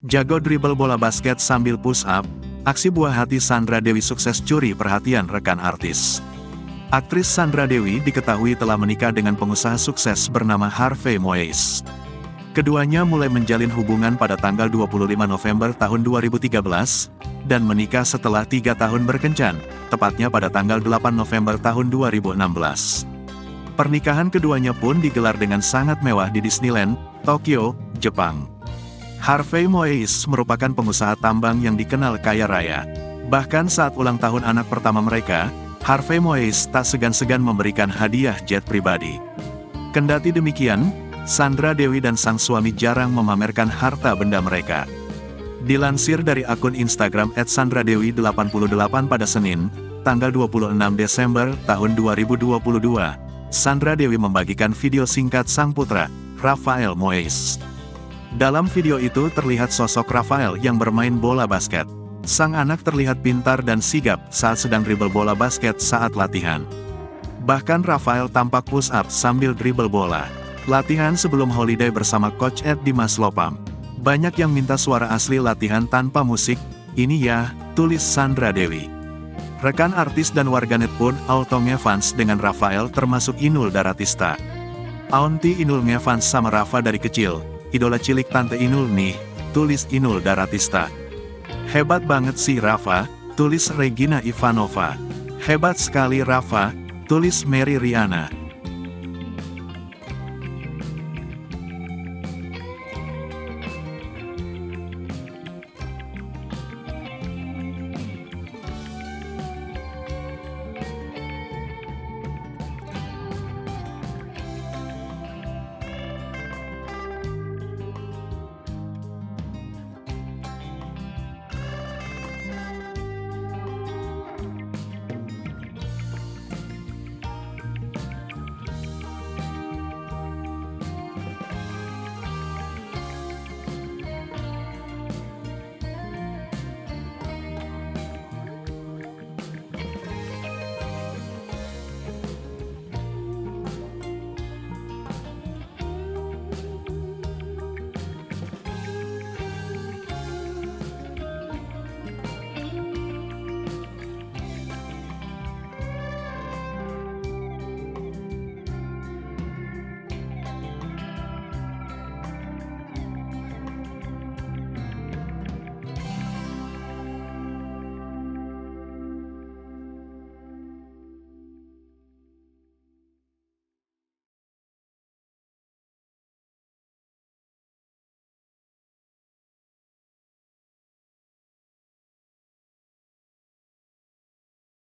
Jago dribble bola basket sambil push up, aksi buah hati Sandra Dewi sukses curi perhatian rekan artis. Aktris Sandra Dewi diketahui telah menikah dengan pengusaha sukses bernama Harvey Moise. Keduanya mulai menjalin hubungan pada tanggal 25 November tahun 2013, dan menikah setelah 3 tahun berkencan, tepatnya pada tanggal 8 November tahun 2016. Pernikahan keduanya pun digelar dengan sangat mewah di Disneyland, Tokyo, Jepang. Harvey Moise merupakan pengusaha tambang yang dikenal kaya raya. Bahkan saat ulang tahun anak pertama mereka, Harvey Moise tak segan-segan memberikan hadiah jet pribadi. Kendati demikian, Sandra Dewi dan sang suami jarang memamerkan harta benda mereka. Dilansir dari akun Instagram @sandradewi88 pada Senin, tanggal 26 Desember tahun 2022, Sandra Dewi membagikan video singkat sang putra, Rafael Moise. Dalam video itu terlihat sosok Rafael yang bermain bola basket. Sang anak terlihat pintar dan sigap saat sedang dribble bola basket saat latihan. Bahkan Rafael tampak push up sambil dribble bola. Latihan sebelum holiday bersama Coach Ed Dimas Lopam. Banyak yang minta suara asli latihan tanpa musik, ini ya, tulis Sandra Dewi. Rekan artis dan warganet pun auto ngefans dengan Rafael termasuk Inul Daratista. Aunty Inul ngefans sama Rafa dari kecil. Idola cilik Tante Inul nih, tulis Inul Daratista. Hebat banget sih Rafa, tulis Regina Ivanova. Hebat sekali Rafa, tulis Mary Riana.